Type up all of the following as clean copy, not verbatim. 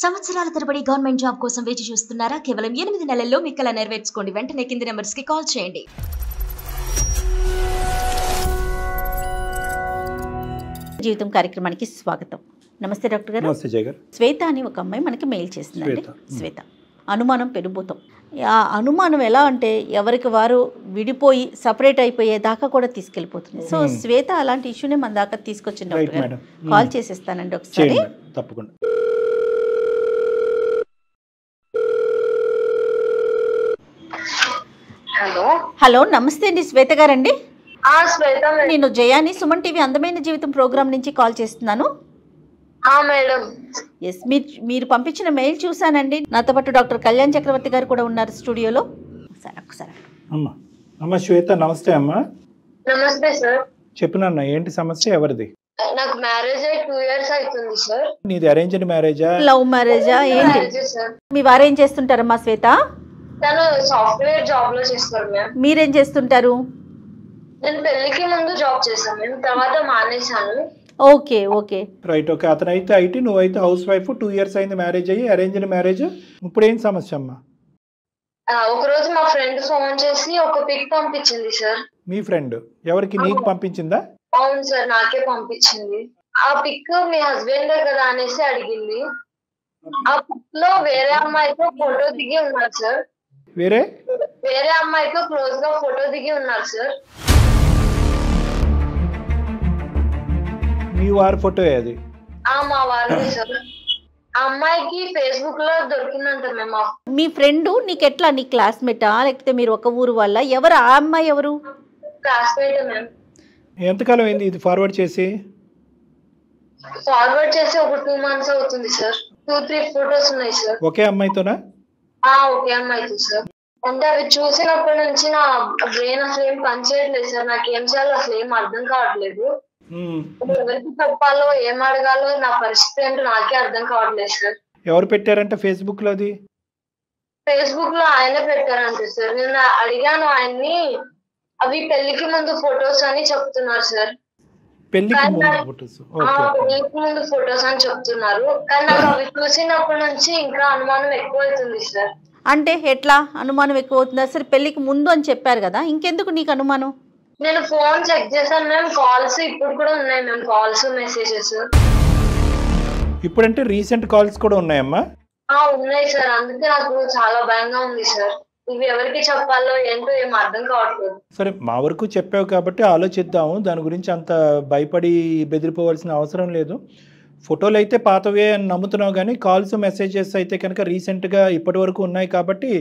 సంవత్సరాల తరబడి government job కోసం వేచి చూస్తున్నారా? కేవలం 8 నెలల్లో మీ కల నెరవేర్చుకోండి. వెంటనే కింది నెంబర్స్ కి కాల్ చేయండి. జీవితం కార్యక్రమానికి స్వాగతం. నమస్తే డాక్టర్ గారు. నమస్తే జయ గారు. శ్వేత అని ఒక అమ్మాయి మనకి మెయిల్ చేసిందండి. శ్వేత అనుమానం పెనుభూతం. ఆ అనుమానం ఎలా అంటే ఎవరికి వారు విడిపోయి సపరేట్ అయిపోయేదాకా కూడా తీసుకెళ్ళిపోతుంది. సో శ్వేత అలాంటి ఇష్యూనే మన దాకా తీసుకొచ్చింది డాక్టర్ గారు. కాల్ చేసేస్తానండి ఒకసారి. తప్పకుండా. హలో, నమస్తే అండి శ్వేత గారండి. శ్వేత, నేను జయాని సుమన్ టీవీ అందమైన జీవితం ప్రోగ్రామ్ నుంచి కాల్ చేస్తున్నాను. మేడం. ఎస్, మీరు పంపించిన మెయిల్ చూసానండి. నాతో పాటు డాక్టర్ కళ్యాణ్ చక్రవర్తి గారు కూడా ఉన్నారు స్టూడియోలో. ఒకసారి అమ్మ శ్వేత, నమస్తే అమ్మా. నమస్తే సార్. చెప్పినన్నా, ఏంటి సమస్య, ఎవరిది? నాకు మ్యారేజ్ అయ్యి 2 years అవుతుంది సార్. నీది అరేంజ్డ్ మ్యారేజా, లవ్ మ్యారేజా, ఏంటి? మీ వారు ఏం చేస్తుంటారమ్మా శ్వేత? తను సాఫ్ట్వేర్ జాబ్ లో చేస్తారు మ్యామ్. మీరేం చేస్తుంటారు? నేను పెళ్లికి ముందు జాబ్ చేశాను మ్యామ్, తర్వాత మానేశాను. Okay okay right. ఓకే, అతనైతే ఐటీ, నువ్వైతే హౌస్ వైఫ్. 2 years అయింది మ్యారేజ్ అయ్యి, అరేంజ్డ్ మ్యారేజ్. ఇప్పుడు ఏం సమస్య అమ్మా? ఒక రోజు మా ఫ్రెండ్ ఫోన్ చేసి ఒక పిక్ పంపించింది సార్. మీ ఫ్రెండ్ ఎవరికి? నీకు పంపించిందా? అవును సార్, నాకే పంపించింది. ఆ పిక్ మీ హస్బెండ్ కదా అనేసి అడిగింది. ఆ పిక్ లో వేరే అమ్మాయితో ఫోటో దిగి ఉన్నారు సార్. వేరే అమ్మాయితో క్లోజ్ గా ఫోటో దిగి ఉన్నారు సార్. మీ వారి ఫోటో అది? మా వారిది సార్. ఆ అమ్మాయికి ఫేస్బుక్ లో దొరికిందంట మేము. మీ ఫ్రెండ్ నీకు ఎట్లా, నీ క్లాస్మేటా లేకపోతే మీరు ఒక ఊరు వల్ల? ఎవరు ఆ అమ్మాయి? ఎవరు? Classmate ma'am. ఎంతకాలం అయింది ఇది ఫార్వర్డ్ చేసి? ఒక 2 months అవుతుంది సార్. 2-3 ఫోటోస్ ఉన్నాయి సార్. ఒకే అమ్మాయితోనా? ఒకే అమ్మాయితో సార్. అంటే అవి చూసినప్పటి నుంచి నా బ్రెయిన్ అసలు ఏం పనిచేయట్లేదు సార్. నాకు ఏం చేయాలో అసలు ఏం అర్థం కావట్లేదు. ఎవరికి చెప్పాలో, ఏం అడగాలో నా పరిస్థితి ఏంటో నాకే అర్థం కావట్లేదు సార్. ఎవరు పెట్టారంటే ఫేస్బుక్ లో? అది ఫేస్బుక్ లో ఆయనే పెట్టారంటే సార్. నేను అడిగాను ఆయన్ని, అవి పెళ్లికి ముందు ఫొటోస్ అని చెప్తున్నారు సార్. పెళ్లికి ముందు ఫొటోస్ అని చెప్తున్నారు. కానీ నాకు అవి చూసినప్పటి నుంచి ఇంకా అనుమానం ఎక్కువ అవుతుంది సార్. అంటే ఎట్లా అనుమానం ఎక్కువ అవుతుంది? సరే, పెళ్లికి ముందు అని చెప్పారు కదా, ఇంకెందుకు నీకు అనుమానం? నేను ఫోన్ చెక్ చేశాను మేము. కాల్స్ ఇప్పుడు కూడా ఉన్నాయి మేము, కాల్స్ మెసేజెస్. ఇప్పుడంటే రీసెంట్ కాల్స్ కూడా ఉన్నాయమ్మా? ఉన్నాయి సార్. అందుకే నాకు చాలా భయంగా ఉంది సార్. ఇవి ఎవరికి చెప్పాలో ఏంటో ఏం అర్థం కావట్లేదు. సరే, మా వరకు చెప్పావు కాబట్టి ఆలోచిద్దాము. దాని గురించి అంత భయపడి బెదిరిపోవాల్సిన అవసరం లేదు. ఫోటోలు అయితే పాతవే అని నమ్ముతున్నావు, కానీ కాల్స్ మెసేజెస్ అయితే కనుక రీసెంట్గా ఇప్పటి వరకు ఉన్నాయి కాబట్టి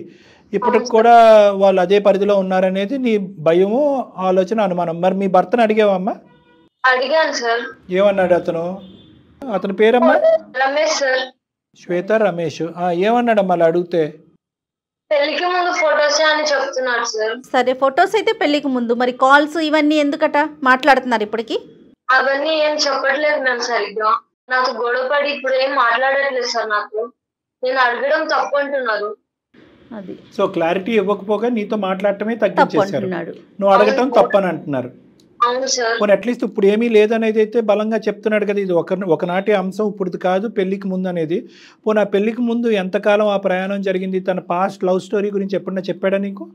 ఇప్పటికి కూడా వాళ్ళు అదే పరిధిలో ఉన్నారనేది నీ భయము, ఆలోచన, అనుమానం. మరి మీ భర్తను అడిగావమ్మా? అడిగాను సార్. ఏమన్నాడు అతను? అతని పేరమ్మా? రమేష్ సార్. శ్వేత, రమేష్. ఏమన్నాడమ్మా అలా అడిగితే? పెళ్లికి ముందు ఫొటోస్ అని చెప్తున్నాడు సార్. సరే, ఫొటోస్ అయితే పెళ్లికి ముందు, మరి కాల్స్ ఇవన్నీ ఎందుకట మాట్లాడుతున్నారు ఇప్పటికి? అవన్నీ ఏం చెప్పట్లేదు మేము సరిగ్గా. నాకు గొడవపడి ఇప్పుడు ఏం మాట్లాడట్లేదు సార్. నాకు నేను అడగడం తప్పు అంటున్నారు. అది సో క్లారిటీ ఇవ్వకపోగా నీతో మాట్లాడటమే తగ్గించేశారు, నువ్వు అడగటం తప్పని అంటున్నారు. అవును సార్. పోనీ అట్లీస్ట్ ఇప్పుడు ఏమీ లేదనేది అయితే బలంగా చెప్తున్నాడు కదా. ఇది ఒకనాటి అంశం, ఇప్పుడు కాదు, పెళ్లికి ముందు అనేది. పోనీ ఆ పెళ్లికి ముందు ఎంతకాలం ఆ ప్రయాణం జరిగింది? తన పాస్ట్ లవ్ స్టోరీ గురించి ఎప్పుడన్నా చెప్పాడా నీకు?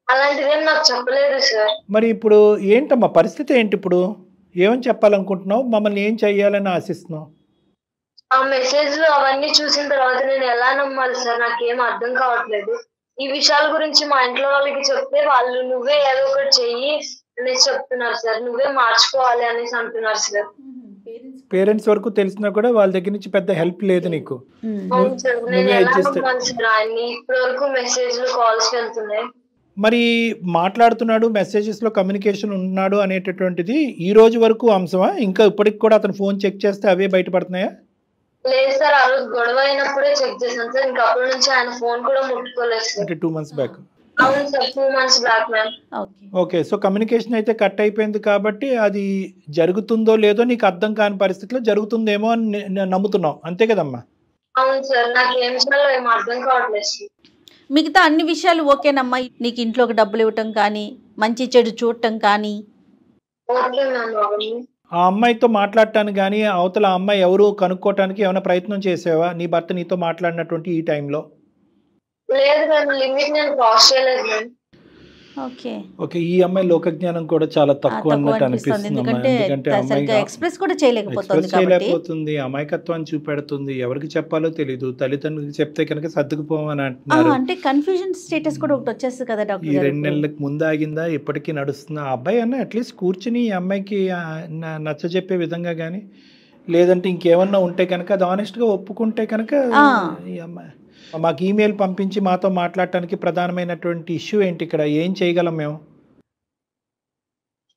అలాంటిదేం నాకు చెప్పలేదు సార్. మరి ఇప్పుడు ఏంటమ్మా పరిస్థితి ఏంటి? ఇప్పుడు ఏమని చెప్పాలనుకుంటున్నావు? మమ్మల్ని ఏం చెయ్యాలని ఆశిస్తున్నావు? ఆ మెసేజ్లు అవన్నీ చూసిన తర్వాత నేను ఎలా నమ్మాలి సార్? నాకేం అర్థం కావట్లేదు. ఈ విషయాల గురించి మా ఇంట్లో వాళ్ళకి చెప్తే వాళ్ళు నువ్వే ఏదో ఒకటి చెయ్యి అనేసి చెప్తున్నారు సార్. నువ్వే మార్చుకోవాలి అనేసి అంటున్నారు సార్. పేరెంట్స్ వరకు తెలిసినా కూడా వాళ్ళ దగ్గర నుంచి పెద్ద హెల్ప్ లేదు నీకు. అవును సార్. నేను ఎలా నమ్మాలి సార్ ఆయన్ని? ఇప్పటి వరకు మెసేజ్లు, కాల్స్ వెళ్తున్నాయి. మరి మాట్లాడుతున్నాడు, మెసేజెస్ లో కమ్యూనికేషన్ ఉన్నాడు అనేటటువంటిది ఈ రోజు వరకు అంశమా? ఇంకా ఇప్పటికి కూడా అతను ఫోన్ చెక్ చేస్తే అవే బయటపడుతున్నాయా? లేదు సార్, ఆ రోజు గొడవ అయినప్పుడే చెక్ చేశాను సార్. ఇంకా అప్పటి నుంచి ఆయన ఫోన్ కూడా ముట్టుకోలేదు సార్. అంటే 2 months బ్యాక్? అవును sir, 2 months back ma'am. Okay, so communication అయితే కట్ అయిపోయింది కాబట్టి అది జరుగుతుందో లేదో నీకు అర్థం కాని పరిస్థితిలో జరుగుతుందేమో అని నమ్ముతున్నావు, అంతే కదమ్మా? అవును సార్. నాకు ఏం చేయాలో ఏం అర్థం కావట్లేదు. మిగతా అన్ని విషయాలు ఓకేనమ్మా? నీకు ఇంట్లోకి డబ్బులు ఇవ్వటం కానీ, మంచి చెడు చూడటం కానీ? ఆ అమ్మాయితో మాట్లాడటానికి కానీ అవతల ఆ అమ్మాయి ఎవరు కనుక్కోవటానికి ఏమైనా ప్రయత్నం చేసావా నీ భర్త నీతో మాట్లాడినటువంటి ఈ టైంలో? లేదు మ్యామ్, లిమిట్ నేను క్రాస్ చేయలేదు మ్యామ్. ఓకే ఓకే, ఈ అమ్మాయి లోకజ్ఞానం కూడా చాలా తక్కువ అన్నట్టు అనిపిస్తుంది. ఎందుకంటే సరిగ్గా ఎక్స్ప్రెస్ కూడా చేయలేకపోతుంది కాబట్టి చేయలేకపోతుంది, అమాయకత్వాన్ని చూపెడుతుంది, ఎవరికి చెప్పాలో తెలీదు, తల్లిదండ్రులకు చెప్తే కనుక సర్దుకుపోమని అంటున్నారు. అంటే కన్ఫ్యూజన్ స్టేటస్ కూడా ఒకటి వచ్చేస్తుంది కదా ఈ డాక్టర్ గారు. 2 నెలలకు ముందు ఆగిందా ఇప్పటికీ నడుస్తుందా? ఆ అబ్బాయి అన్న అట్లీస్ట్ కూర్చుని ఈ అమ్మాయికి నచ్చ చెప్పే విధంగా కానీ లేదంటే ఇంకేమన్నా ఉంటే కనుక అది ఆనెస్ట్గా ఒప్పుకుంటే కనుక ఈ అమ్మాయి మాకు ఈమెయిల్ పంపించి మాతో మాట్లాడటానికి ప్రధానమైనటువంటి ఇష్యూ ఏంటి, ఇక్కడ ఏం చేయగలం మేము?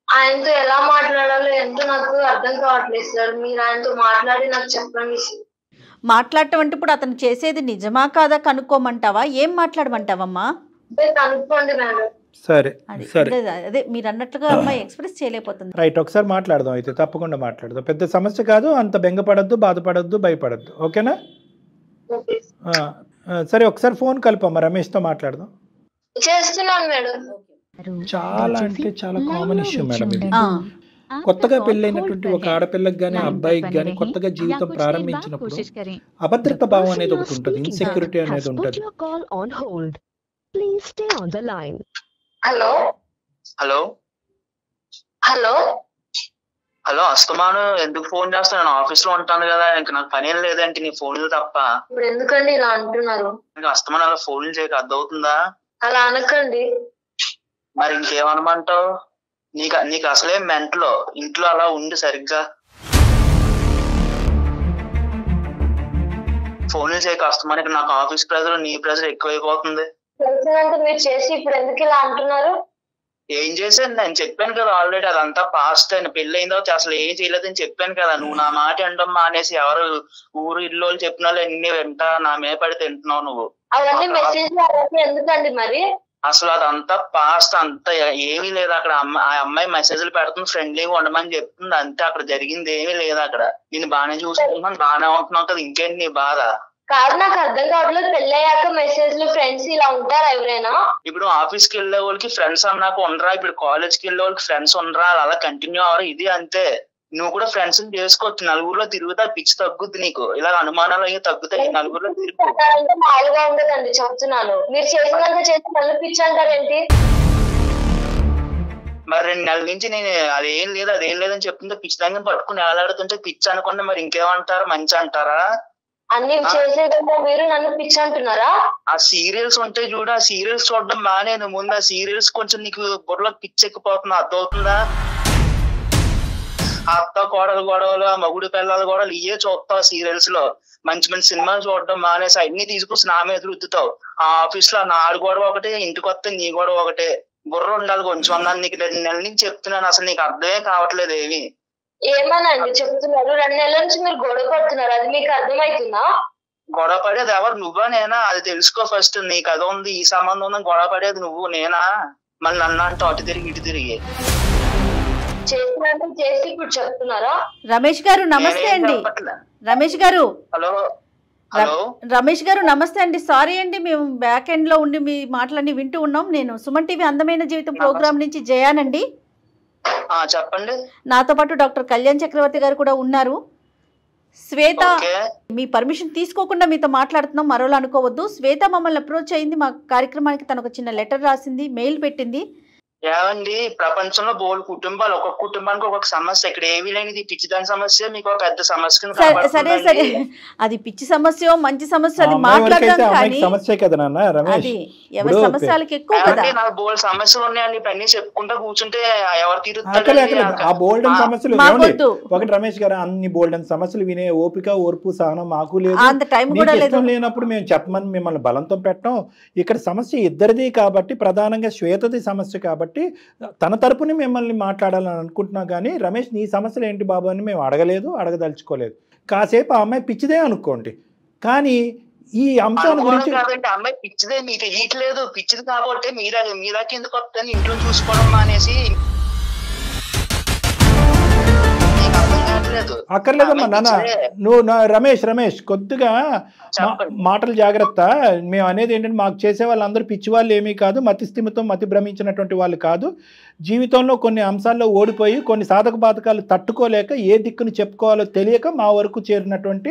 ఆయనతో ఎలా మాట్లాడాలో ఎంతో నాకు అర్థం కావట్లేదు సార్. మీరు ఆయనతో మాట్లాడి నాకు చెప్పండి. మాట్లాడటం అంటే ఇప్పుడు అతను చేసేది నిజమా కాదా కనుక్కోమంటావా, ఏం మాట్లాడమంటావమ్మా? కనుక్కోండి మేడం. సరే సరే, అదే మీరు అన్నట్లుగా అమ్మాయి ఎక్స్ప్రెస్ చేయలేకపోతుంది. రైట్, ఒకసారి మాట్లాడదాం అయితే, తప్పకుండా మాట్లాడదాం. పెద్ద సమస్య కాదు, అంత బెంగపడద్దు, బాధపడద్దు, భయపడద్దు. ఓకేనా? సరే, ఒకసారి ఫోన్ కలుపమ్మా, రమేష్తో మాట్లాడదాం. చేస్తున్నాను మేడం. చాలా అంటే చాలా కామన్ ఇష్యూ మేడం ఇది. కొత్తగా పెళ్ళైనటువంటి ఒక ఆడపిల్లకి కానీ అబ్బాయికి కానీ కొత్తగా జీవితం ప్రారంభించినప్పుడు అభద్రత భావం అనేది ఒకటి ఉంటుంది, ఇన్సెక్యూరిటీ అనేది ఉంటుంది. హలో హలో హలో హలో అస్తమాను ఎందుకు ఫోన్ చేస్తాను? నేను ఆఫీస్ లో ఉంటాను కదా, ఇంకా నాకు పని ఏం లేదంటే నీ ఫోన్లు తప్ప. ఇప్పుడు ఎందుకండి ఇలా అంటున్నారు? ఇంకా అస్తమాను అలా ఫోన్లు చేయక అర్థమవుతుందా? అలా అనకండి. మరి ఇంకేమనమంటావు? నీకు అసలే మెంటలో ఇంట్లో అలా ఉండి సరిగ్గా ఫోన్లు చేయక అస్తమానికి నాకు ఆఫీస్ ప్రెజర్ నీ ప్రెజర్ ఎక్కువైపోతుంది. తెలిసినంత మీరు చేసి ఇప్పుడు ఎందుకు ఇలా అంటున్నారు? ఏం చేశాను? నేను చెప్పాను కదా ఆల్రెడీ, అదంతా పాస్ట్ అని. పెళ్లి అయిన తర్వాత అసలు ఏం చేయలేదని చెప్పాను కదా. నువ్వు నా మాట వినడం మానేసి ఎవరు ఊరు ఇల్లు చెప్పిన వాళ్ళు ఎన్ని వింటా నా మీద పడి తింటున్నావు నువ్వు. అవన్నీ మెసేజ్ ఎందుకండి మరి? అసలు అదంతా పాస్ట్, అంతా ఏమీ లేదు అక్కడ. ఆ అమ్మాయి మెసేజ్లు పెడుతుంది, ఫ్రెండ్లీగా ఉండమని చెప్తుంది, అంతే. అక్కడ జరిగింది ఏమీ లేదు అక్కడ. నేను బాగానే చూసుకుంటున్నాను, బాగానే ఉంటున్నావు కదా, ఇంకేంటి నీ బాధ? కాదు, నాకు అర్థం కావట్లేదు. పెళ్ళయ్యాక మెసేజ్లు ఫ్రెండ్స్ ఇలా ఉంటారా ఎవరైనా? ఇప్పుడు ఆఫీస్ కి వెళ్ళే వాళ్ళకి ఫ్రెండ్స్ అన్నాక ఉండరా, ఇప్పుడు కాలేజ్ కి వెళ్ళే వాళ్ళకి ఫ్రెండ్స్ ఉండరా, అలా కంటిన్యూ అవరు. ఇది అంతే. నువ్వు కూడా ఫ్రెండ్స్ చేసుకోవచ్చు, నలుగురిలో తిరుగుతా, పిచ్చి తగ్గుద్ది నీకు, ఇలా అనుమానాలు అయ్యి తగ్గుతాయి. నలుగురిలో తిరుగు. మామూలుగా ఉండదండి, చెప్తున్నాను. మీరు చేసినంత చేసి మళ్ళీ పిచ్చి అంటారేంటి? మరి 2 నెలల నుంచి నేను అదేం లేదని చెప్తుంటే పిచ్చి దగ్గర పట్టుకుని ఏలాడుతుంటే పిచ్చి అనుకుంటే మరి ఇంకేమంటారు? మంచి అంటారా? అన్ని చేసేదమ్మా మీరు నన్ను పిచ్చి అంటున్నారా? ఆ సీరియల్స్ ఉంటాయి చూడు, ఆ సీరియల్స్ చూడడం మానేను. ముందు ఆ సీరియల్స్ కొంచెం నీకు బుర్రలో పిచ్చెక్కిపోతున్నా, అర్థమవుతుందా? అత్త కోడలు గొడవలు, ఆ మగుడు పిల్లల గొడవలు ఇవే చూస్తావు సీరియల్స్ లో. మంచి మంచి సినిమాలు చూడడం మానేసి అన్ని తీసుకొచ్చి నా మీద రుద్దుతావు. ఆ ఆఫీస్ లో నాడు గొడవ ఒకటే, ఇంటికి వస్తే నీ గొడవ ఒకటే. బుర్ర ఉండాలి కొంచెం అన్నాను. నీకు 2 నెలల నుంచి చెప్తున్నాను, అసలు నీకు అర్థమే కావట్లేదు ఏమి. ఏమనండి చెప్తున్నారు? 2 నెలల నుంచి మీరు గొడవ పడుతున్నారు, అది మీకు అర్థమవుతుందా? గొడవ పడేది ఎవరు? నువ్వా నేనా? అది తెలుసుకో ఫస్ట్. నీకు అది ఉంది, ఈ సంబంధం ఉంది, గొడవ పడేది నువ్వు నేనా? మళ్ళీ నన్ను అంటూ అటు తిరిగి ఇటు తిరిగి చేసినంత చేసి ఇప్పుడు చెప్తున్నారా? రమేష్ గారు నమస్తే అండి. రమేష్ గారు హలో హలో రమేష్ గారు నమస్తే అండి. సారీ అండి, మేము బ్యాక్ ఎండ్ లో ఉండి మీ మాటలన్నీ వింటూ ఉన్నాం. నేను సుమన్ టీవీ అందమైన జీవితం ప్రోగ్రామ్ నుంచి జయానండి. చెప్పండి. నాతో పాటు డాక్టర్ కళ్యాణ్ చక్రవర్తి గారు కూడా ఉన్నారు. శ్వేత, మీ పర్మిషన్ తీసుకోకుండా మీతో మాట్లాడుతున్నాం, మరోలా అనుకోవద్దు. శ్వేత మమ్మల్ని అప్రోచ్ అయింది, మా కార్యక్రమానికి తను ఒక చిన్న లెటర్ రాసింది, మెయిల్ పెట్టింది. ఏమండి, ప్రపంచంలో బోల్ కుటుంబాలు, ఒక్కొక్క కుటుంబానికి ఒక్కొక్క సమస్య. ఇక్కడ ఏమీ లేనిది పిచ్చిదాని సమస్య మీకు ఒక పెద్ద సమస్య. సరే సరే, అది పిచ్చి సమస్య మంచి సమస్య అది మాట్లాడదాం, కానీ సమస్య కదా నాన్న రమేష్, అది ఎవరి సమస్యలకి ఎక్కువ కదా. నాకు బోల్డ్ సమస్యలు ఉన్నాయండి, పని చెప్పుకుంటా కూర్చుంటే ఎవరు తీరుతారు? ఆ బోల్డెన్ సమస్యలు ఒకటి రమేష్ గారు, అన్ని బోల్డెన్ సమస్యలు వినే ఓపిక ఓర్పు సహనం మాకు లేదు, అంత టైం కూడా లేదు. లేనప్పుడు మేము చెప్పమని మిమ్మల్ని బలంతో పెట్టాం. ఇక్కడ సమస్య ఇద్దరిది కాబట్టి, ప్రధానంగా శ్వేతది సమస్య కాబట్టి తన తరపుని మిమ్మల్ని మాట్లాడాలని అనుకుంటున్నా, కానీ రమేష్ నీ సమస్యలు ఏంటి బాబు అని మేము అడగలేదు, అడగదలుచుకోలేదు. కాసేపు ఆ అమ్మాయి పిచ్చిదే అనుకోండి, కానీ ఈ అంశం గురించి అమ్మాయి పిచ్చిదే మీకు తెలియట్లేదు. పిచ్చిది కాబట్టి మీరాకి ఎందుకు వస్తాను ఇంట్లో చూసుకోవడం మానేసి మీకు అర్థం కావట్లేదు. అక్కర్లేదమ్మా నాన్న. నువ్వు రమేష్ కొద్దిగా మాటలు జాగ్రత్త. మేము అనేది ఏంటంటే మాకు చేసే వాళ్ళందరూ పిచ్చి వాళ్ళు ఏమీ కాదు, మతి స్థిమితం మతి భ్రమించినటువంటి వాళ్ళు కాదు. జీవితంలో కొన్ని అంశాల్లో ఓడిపోయి కొన్ని సాధక బాధకాలు తట్టుకోలేక ఏ దిక్కును చెప్పుకోవాలో తెలియక మా వరకు చేరినటువంటి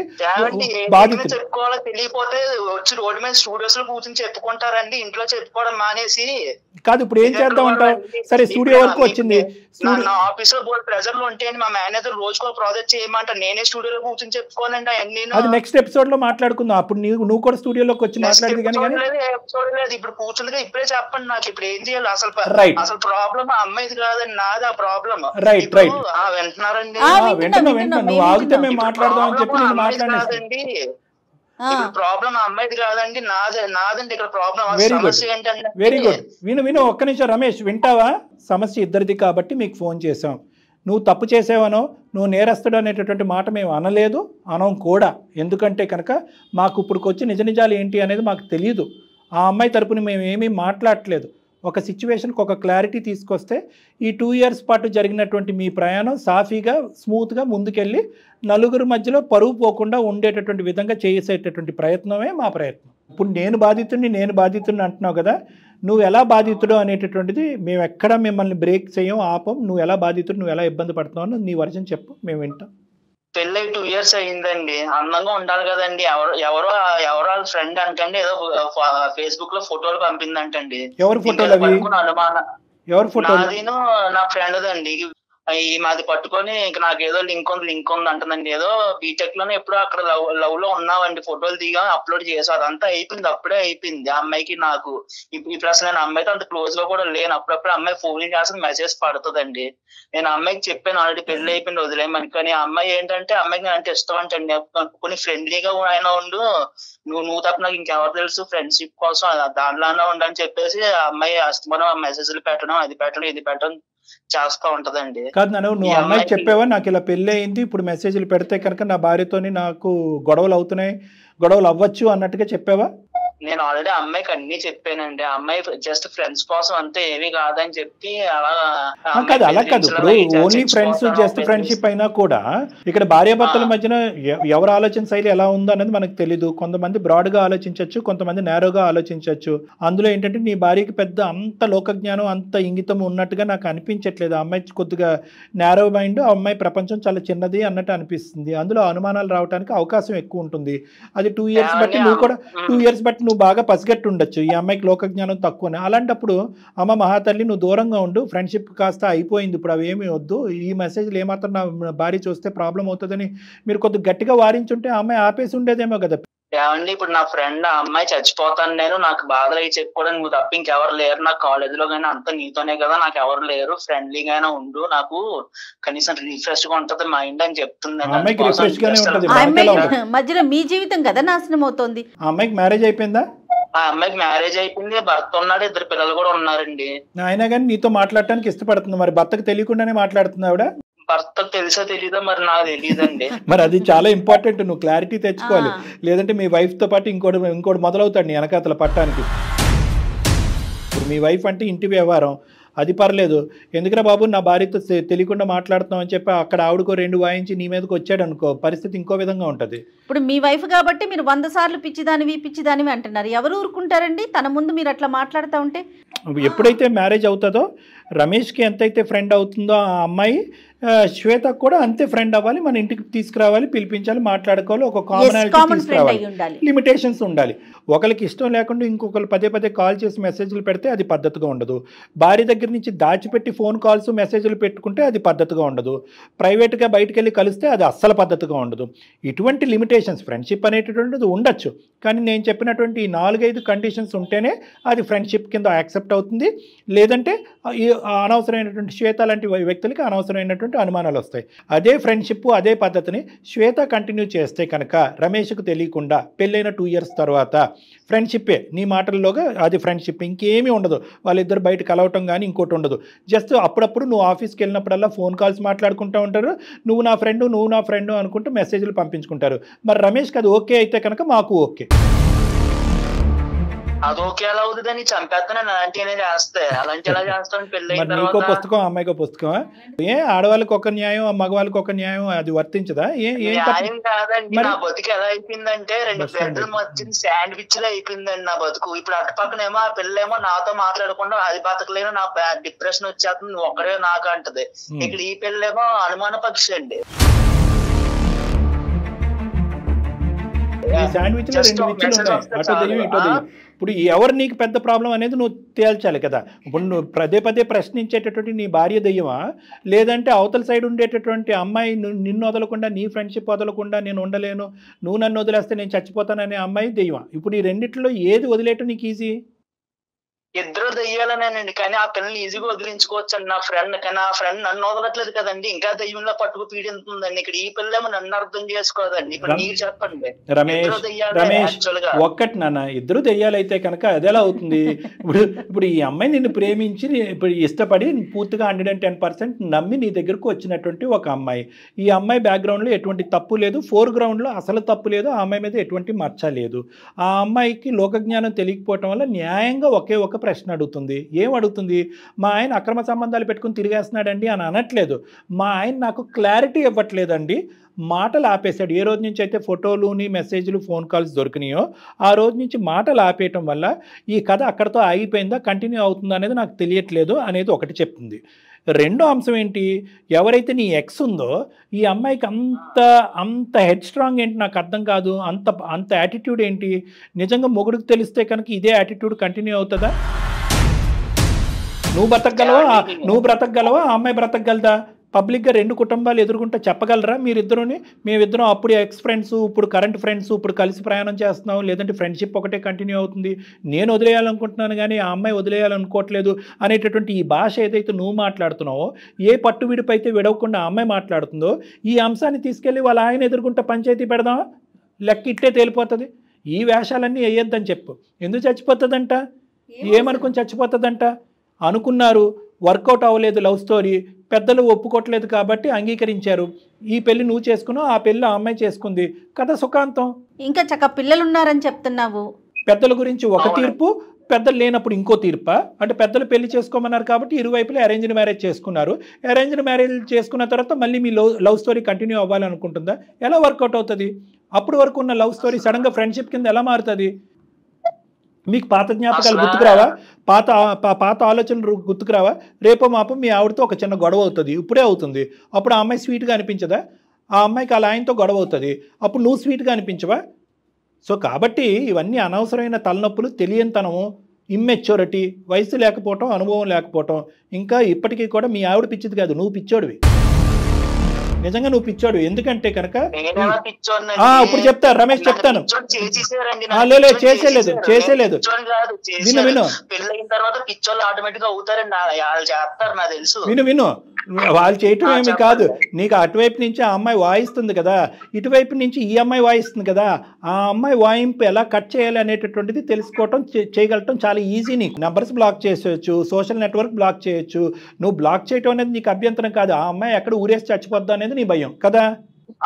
బాధితులు. చెప్పుకోవాలో తెలియపోతే వచ్చి రోడ్డు మీద స్టూడియోస్ లో కూర్చొని చెప్పుకుంటారండి, ఇంట్లో చెప్పుకోవడం మానేసి. కాదు ఇప్పుడు ఏం చేద్దాం అంటావు? సరే స్టూడియో వరకు వచ్చింది, నా ఆఫీస్ లో ప్రెజర్ లో ఉంటే మా మేనేజర్ రోజుకో ప్రాజెక్ట్ చేయమంటారు, నేనే స్టూడియోలో కూర్చొని చెప్పుకోనండి అవన్నీ. అది నెక్స్ట్ ఎపిసోడ్ లో మాట్లాడుకుందాం. అప్పుడు నువ్వు కూడా స్టూడియోలోకి వచ్చి మాట్లాడేది కానీ ఎపిసోడ్ లేదు. ఇప్పుడు కూర్చుందిగా ఇప్పుడే చెప్పండి నాకు ఇప్పుడు ఏం చేయాలి అసలు. అసలు ప్రాబ్లం ఆ అమ్మాయిది కాదండి, నాది ఆ ప్రాబ్లం. రైట్ వింటున్నారండి? వింటున్నా. నువ్వు ఆగితే మేము మాట్లాడదాం అని చెప్పి నేను మాట్లాడేదండి. ప్రాబ్లం ఆ అమ్మాయిది కాదండి, నాదండి ఇక్కడ ప్రాబ్లం. Very good. విను ఒక్క నిమిషం రమేష్, వింటావా? సమస్య ఇద్దరిది కాబట్టి మీకు ఫోన్ చేసాం. నువ్వు తప్పు చేసావనో నువ్వు నేరస్తుడు అనేటటువంటి మాట మేము అనలేదు, అనం కూడా. ఎందుకంటే కనుక మాకు ఇప్పుడుకొచ్చి నిజ నిజాలు ఏంటి అనేది మాకు తెలియదు. ఆ అమ్మాయి తరపున మేము ఏమీ మాట్లాడట్లేదు. ఒక సిచ్యువేషన్కి ఒక క్లారిటీ తీసుకొస్తే ఈ 2 years పాటు జరిగినటువంటి మీ ప్రయాణం సాఫీగా స్మూత్గా ముందుకెళ్ళి నలుగురు మధ్యలో పరువు పోకుండా ఉండేటటువంటి విధంగా చేసేటటువంటి ప్రయత్నమే మా ప్రయత్నం. ఇప్పుడు నేను బాధితుడిని అంటున్నావు కదా, నువ్వు ఎలా బాధితుడు అనేటటువంటిది మేము ఎక్కడ మిమ్మల్ని బ్రేక్ చేయం, ఆపం. నువ్వు ఎలా బాధితుడు, నువ్వు ఎలా ఇబ్బంది పడుతున్నావు నీ వర్షన్ చెప్పు, మేము వింటాం. పెళ్ళి 2 years అయ్యిందండి, అందంగా ఉండాలి కదండి. ఎవరో వాళ్ళ ఫ్రెండ్ అంటండి ఏదో ఫేస్బుక్ లో ఫోటోలు పంపిందంటండి. ఎవరు ఫోటోలు అవి? అనుమానం. ఎవరు ఫోటో? నాదిను నా ఫ్రెండ్ దండి. మాది పట్టుకొని ఇంక నాకు ఏదో లింక్ ఉంది అంటుందండి. ఏదో బీటెక్ లోనే ఎప్పుడో అక్కడ లవ్ లో ఉన్నావండి, ఫోటోలు దిగా అప్లోడ్ చేసావు. అదంతా అయిపోయింది, అప్పుడే అయిపోయింది. ఆ అమ్మాయికి నాకు ఇప్పుడు అసలు నేను అమ్మాయితో అంత క్లోజ్ గా కూడా లేను. అప్పుడప్పుడు అమ్మాయి ఫోన్ చేసి మెసేజ్ పడుతుందండి. నేను అమ్మాయికి చెప్పాను ఆల్రెడీ పెళ్లి అయిపోయింది వదిలేయమని. కానీ ఆ అమ్మాయి ఏంటంటే అమ్మాయికి నేను అంటే ఇష్టం అంటండి. కొన్ని ఫ్రెండ్లీగా అయినా ఉండు, నువ్వు తప్ప నాకు ఇంకెవరు తెలుసు, ఫ్రెండ్షిప్ కోసం దాంట్లోనే ఉండని చెప్పేసి ఆ అమ్మాయి అస్తమానం మెసేజ్లు పెట్టడం, అది పెట్టడం ఇది పెట్టడం చేస్తా ఉంటదండి. కాదు నువ్వు అమ్మాయికి చెప్పావా నాకు ఇలా పెళ్లి అయింది, ఇప్పుడు మెసేజ్లు పెడితే కనుక నా భార్యతోని నాకు గొడవలు అవుతున్నాయి, గొడవలు అవ్వచ్చు అన్నట్టుగా చెప్పావా? నేను ఆల్రెడీ అమ్మాయికి అన్ని చెప్పానండి. అమ్మాయి జస్ట్ ఫ్రెండ్స్ కోసం అంతే, ఏమీ కాదని చెప్పి అలా కాదు. ఇప్పుడు ఓన్లీ ఫ్రెండ్స్ జస్ట్ ఫ్రెండ్షిప్ అయినా కూడా ఇక్కడ భార్యాభర్తల మధ్యన ఎవరి ఆలోచన శైలి ఎలా ఉందో అనేది మనకు తెలీదు. కొంతమంది బ్రాడ్ గా ఆలోచించవచ్చు, కొంతమంది నేరోగా ఆలోచించవచ్చు. అందులో ఏంటంటే నీ భార్యకి పెద్ద అంత లోకజ్ఞానం అంత ఇంగితం ఉన్నట్టుగా నాకు అనిపించట్లేదు. ఆ అమ్మాయి కొద్దిగా నేరో మైండ్, ఆ అమ్మాయి ప్రపంచం చాలా చిన్నది అన్నట్టు అనిపిస్తుంది. అందులో అనుమానాలు రావడానికి అవకాశం ఎక్కువ ఉంటుంది. అది 2 years బట్టి నువ్వు కూడా 2 years బట్టి నువ్వు బాగా పసిగట్టి ఉండొచ్చు ఈ అమ్మాయికి లోకజ్ఞానం తక్కువని. అలాంటప్పుడు అమ్మ మహాతల్లి నువ్వు దూరంగా ఉండు, ఫ్రెండ్షిప్ కాస్త అయిపోయింది, ఇప్పుడు అవి ఏమీ వద్దు, ఈ మెసేజ్లు ఏమాత్రం నా భార్య చూస్తే ప్రాబ్లం అవుతుందని మీరు కొద్దిగా గట్టిగా వారించుంటే ఆ అమ్మాయి ఆపేసి ఉండేదేమో కదా. ఏమండి ఇప్పుడు నా ఫ్రెండ్ ఆ అమ్మాయి చచ్చిపోతాను నేను, నాకు బాధలు అయి చెప్పుకోవడానికి నువ్వు తప్ప ఇంకెవరు లేరు, నాకు కాలేజీలో కానీ అంత నీతోనే కదా, నాకు ఎవరు లేరు, ఫ్రెండ్లీగానే ఉండు, నాకు కనీసం రిఫ్రెష్ గా ఉంటది మైండ్ అని చెప్తుంది. మధ్యలో మీ జీవితం కదా నాశనం అవుతుంది. ఆ అమ్మాయికి మ్యారేజ్ అయిపోయిందా? ఆ అమ్మాయికి మ్యారేజ్ అయిపోయింది, భర్త ఉన్నాడు, 2 పిల్లలు కూడా ఉన్నారండి. అయినా కానీ నీతో మాట్లాడటానికి ఇష్టపడుతుంది, మరి భర్తకు తెలియకుండానే మాట్లాడుతుంది ఆవిడ? భర్తకు తెలుసా తెలీదా మరి నాకు తెలియదండి. మరి అది చాలా ఇంపార్టెంట్, నువ్వు క్లారిటీ తెచ్చుకోవాలి. లేదంటే మీ వైఫ్ తో పాటు ఇంకోటి మొదలవుతాడు నీ వెనకాతల పట్టానికి. ఇప్పుడు మీ వైఫ్ అంటే ఇంటి వ్యవహారం, అది పర్లేదు. ఎందుకురా బాబు నా భార్యతో తెలియకుండా మాట్లాడుతున్నాం అని చెప్పి అక్కడ ఆవిడకో 2 వాయించి నీ మీదకి వచ్చాడు అనుకో, పరిస్థితి ఇంకో విధంగా ఉంటుంది. ఇప్పుడు మీ వైఫ్ కాబట్టి మీరు 100 సార్లు పిచ్చిదానివి అంటున్నారు. ఎవరు ఊరుకుంటారండి తన ముందు మీరు అట్లా మాట్లాడుతూ ఉంటే? ఎప్పుడైతే మ్యారేజ్ అవుతుందో రమేష్కి ఎంతైతే ఫ్రెండ్ అవుతుందో ఆ అమ్మాయి శ్వేతకు కూడా అంతే ఫ్రెండ్ అవ్వాలి, మన ఇంటికి తీసుకురావాలి, పిలిపించాలి, మాట్లాడుకోవాలి, ఒక కామనాలిటీ తీసుకురావాలి, లిమిటేషన్స్ ఉండాలి. ఒకరికి ఇష్టం లేకుండా ఇంకొకరు పదే కాల్ చేసి మెసేజ్లు పెడితే అది పద్ధతిగా ఉండదు. భార్య దగ్గర నుంచి దాచిపెట్టి ఫోన్ కాల్స్ మెసేజ్లు పెట్టుకుంటే అది పద్ధతిగా ఉండదు. ప్రైవేట్గా బయటకు వెళ్ళి కలిస్తే అది అస్సలు పద్ధతిగా ఉండదు. ఇటువంటి లిమిటేషన్స్ ఫ్రెండ్షిప్ అనేటటువంటిది ఉండొచ్చు, కానీ నేను చెప్పినటువంటి ఈ 4-5 కండిషన్స్ ఉంటేనే అది ఫ్రెండ్షిప్ కింద యాక్సెప్ట్ అవుతుంది. లేదంటే అనవసరమైనటువంటి శ్వేత లాంటి వ్యక్తులకి అనవసరమైనటువంటి అనుమానాలు వస్తాయి. అదే ఫ్రెండ్షిప్ అదే పద్ధతిని శ్వేత కంటిన్యూ చేస్తే కనుక రమేష్కు తెలియకుండా పెళ్ళైన 2 years తర్వాత ఫ్రెండ్షిప్పే, నీ మాటల్లోగా అది ఫ్రెండ్షిప్, ఇంకేమీ ఉండదు. వాళ్ళిద్దరు బయట కలవటం కానీ ఇంకోటి ఉండదు. జస్ట్ అప్పుడప్పుడు నువ్వు ఆఫీస్కి వెళ్ళినప్పుడల్లా ఫోన్ కాల్స్ మాట్లాడుకుంటూ ఉంటారు, నువ్వు నా ఫ్రెండు అనుకుంటూ మెసేజ్లు పంపించుకుంటారు. మరి రమేష్కి అది ఓకే అయితే కనుక మాకు ఓకే. అదొకే ఎలా అవుతుందని చంపేస్తాను అలాంటివనే చేస్తే అలాంటి ఎలా చేస్తాను పెళ్లి అయిన మరి నీకో తర్వాత పుస్తకం అమ్మాయికో పుస్తకం ఆడవాళ్ళకి ఒక న్యాయం మగవాళ్ళకి ఒక న్యాయం అది వర్తించదా ఏం న్యాయం కాదండి. మరి- నా బతుకు ఎలా అయిపోయిందంటే 2 బ్రెడ్లు వచ్చింది శాండ్విచ్ లో అయిపోయిందండి నా బతుకు. ఇప్పుడు అటు పక్కనేమో ఆ పిల్లేమో నాతో మాట్లాడకుండా అది బతకలేను, నా డిప్రెషన్ వచ్చేస్తుంది, నువ్వు ఒక్కడే నాకు అంటది. ఇక్కడ ఈ పిల్లేమో అనుమాన పక్షి అండి. ఈ శాండ్విచ్ లో 2 విచ్చులు ఉన్నాయి, అటో తెలియం ఇటో తెలియం. ఇప్పుడు ఎవరు నీకు పెద్ద ప్రాబ్లం అనేది నువ్వు తేల్చాలి కదా. ఇప్పుడు నువ్వు పదే పదే ప్రశ్నించేటటువంటి నీ భార్య దెయ్యమా, లేదంటే అవతల సైడ్ ఉండేటటువంటి అమ్మాయి నిన్ను వదలకుండా, నీ ఫ్రెండ్షిప్ వదలకుండా నేను ఉండలేను, నువ్వు నన్ను వదిలేస్తే నేను చచ్చిపోతాననే అమ్మాయి దెయ్యమా? ఇప్పుడు ఈ రెండిట్లో ఏది వదిలేయటం నీకు ఈజీ? ఇద్దరు దెయ్యాలనేనండి, కానీ ఆ పిల్లల్ని ఈజీగా వదిలించుకోవచ్చు అండి. నా ఫ్రెండ్ కానీ ఆ ఫ్రెండ్ నన్ను వదలట్లేదు కదండి, ఇంకా దెయ్యంలో పట్టుకు పీడింతుందండి. ఇక్కడ ఈ పిల్లేమో నన్ను అర్థం చేసుకోదండి. ఇప్పుడు మీరు చెప్పండి. రమేష్ ఒక్కటి నాన్న, ఇద్దరు దెయ్యాలైతే కనుక అదెలా అవుతుంది? ఇప్పుడు ఈ అమ్మాయి నిన్ను ప్రేమించి ఇప్పుడు ఇష్టపడి పూర్తిగా 110% నమ్మి నీ దగ్గరకు వచ్చినటువంటి ఒక అమ్మాయి. ఈ అమ్మాయి బ్యాక్గ్రౌండ్లో ఎటువంటి తప్పు లేదు, ఫోర్గ్రౌండ్లో అసలు తప్పు లేదు, ఆ అమ్మాయి మీద ఎటువంటి మచ్చ లేదు. ఆ అమ్మాయికి లోకజ్ఞానం తెలియకపోవటం వల్ల న్యాయంగా ఒకే ఒక ప్రశ్న అడుగుతుంది. ఏం అడుగుతుంది? మా ఆయన అక్రమ సంబంధాలు పెట్టుకుని తిరిగేస్తున్నాడండి అని అనట్లేదు. మా ఆయన నాకు క్లారిటీ ఇవ్వట్లేదండి, మాటలు ఆపేశాడు. ఏ రోజు నుంచి అయితే ఫోటోలుని మెసేజ్లు ఫోన్ కాల్స్ దొరికినాయో ఆ రోజు నుంచి మాటలు ఆపేయటం వల్ల ఈ కథ అక్కడితో ఆగిపోయిందా కంటిన్యూ అవుతుందా అనేది నాకు తెలియట్లేదు అనేది ఒకటి చెప్తుంది. రెండో అంశం ఏంటి? ఎవరైతే నీ ఎక్స్ ఉందో ఈ అమ్మాయికి అంత హెడ్ స్ట్రాంగ్ ఏంటి నాకు అర్థం కాదు. అంత యాటిట్యూడ్ ఏంటి? నిజంగా మొగుడికి తెలిస్తే కనుక ఇదే యాటిట్యూడ్ కంటిన్యూ అవుతుందా? నువ్వు బ్రతకగలవా? ఆ అమ్మాయి బ్రతకగలదా? పబ్లిక్గా 2 కుటుంబాలు ఎదుర్కొంటే చెప్పగలరా మీరిద్దరుని? మేమిద్దరం అప్పుడు ఎక్స్ ఫ్రెండ్స్, ఇప్పుడు కరెంట్ ఫ్రెండ్స్, ఇప్పుడు కలిసి ప్రయాణం చేస్తున్నాం, లేదంటే ఫ్రెండ్షిప్ ఒకటే కంటిన్యూ అవుతుంది, నేను వదిలేయాలనుకుంటున్నాను కానీ ఆ అమ్మాయి వదిలేయాలనుకోవట్లేదు అనేటటువంటి ఈ భాష ఏదైతే నువ్వు మాట్లాడుతున్నావో, ఏ పట్టు విడిపైతే విడవకుండా ఆ అమ్మాయి మాట్లాడుతుందో, ఈ అంశాన్ని తీసుకెళ్ళి వాళ్ళ ఆయన ఎదుర్కొంటే పంచాయతీ పెడదామా? లెక్క ఇట్టే తేలిపోతుంది. ఈ వేషాలన్నీ వేయొద్దని చెప్పు. ఎందుకు చచ్చిపోతుందంట? ఏమనుకుని చచ్చిపోతుందంట? అనుకున్నారు, వర్కౌట్ అవ్వలేదు లవ్ స్టోరీ, పెద్దలు ఒప్పుకోవట్లేదు కాబట్టి అంగీకరించారు. ఈ పెళ్లి నువ్వు చేసుకున్నావు, ఆ పెళ్లి ఆ అమ్మాయి చేసుకుంది, కథ సుఖాంతం. ఇంకా చక్క పిల్లలు ఉన్నారని చెప్తున్నావు. పెద్దల గురించి ఒక తీర్పు, పెద్దలు లేనప్పుడు ఇంకో తీర్పా? అంటే పెద్దలు పెళ్లి చేసుకోమన్నారు కాబట్టి ఇరువైపులే అరేంజ్డ్ మ్యారేజ్ చేసుకున్నారు. అరేంజ్డ్ మ్యారేజ్ చేసుకున్న తర్వాత మళ్ళీ మీ లవ్ స్టోరీ కంటిన్యూ అవ్వాలనుకుంటుందా? ఎలా వర్కౌట్ అవుతుంది? అప్పుడు వరకు ఉన్న లవ్ స్టోరీ సడన్గా ఫ్రెండ్షిప్ కింద ఎలా మారుతుంది? మీకు పాత జ్ఞాపకాలు గుర్తుకురావా? పాత ఆలోచనలు గుర్తుకురావా? రేపో మాపో మీ ఆవిడతో ఒక చిన్న గొడవ అవుతుంది, ఇప్పుడే అవుతుంది. అప్పుడు ఆ అమ్మాయి స్వీట్గా అనిపించదా? ఆ అమ్మాయికి అలా ఆయనతో గొడవ అవుతుంది, అప్పుడు నువ్వు స్వీట్గా అనిపించవా? సో కాబట్టి ఇవన్నీ అనవసరమైన తలనొప్పులు, తెలియనితనము, ఇమ్మెచ్యూరిటీ, వయసు లేకపోవటం, అనుభవం లేకపోవటం. ఇంకా ఇప్పటికీ కూడా మీ ఆవిడ పిచ్చిది కాదు, నువ్వు పిచ్చోడివి. నిజంగా నువ్వు పిచ్చోడు. ఎందుకంటే కనుక ఇప్పుడు చెప్తా రమేష్, చెప్తాను. చేసేలేదు విను వాళ్ళు చేయటం ఏమి కాదు. నీకు అటువైపు నుంచి ఆ అమ్మాయి వాయిస్తుంది కదా, ఇటువైపు నుంచి ఈ అమ్మాయి వాయిస్తుంది కదా. ఆ అమ్మాయి వాయింపు ఎలా కట్ చేయాలి అనేటటువంటిది తెలుసుకోవటం, చేయగలటం చాలా ఈజీ. నీకు నెంబర్స్ బ్లాక్ చేసేయచ్చు, సోషల్ నెట్వర్క్ బ్లాక్ చేయొచ్చు. నువ్వు బ్లాక్ చేయటం అనేది నీకు అభ్యంతరం కాదు. ఆ అమ్మాయి ఎక్కడ ఊరేసి చచ్చిపోద్దా అనేది నీ భయం కదా.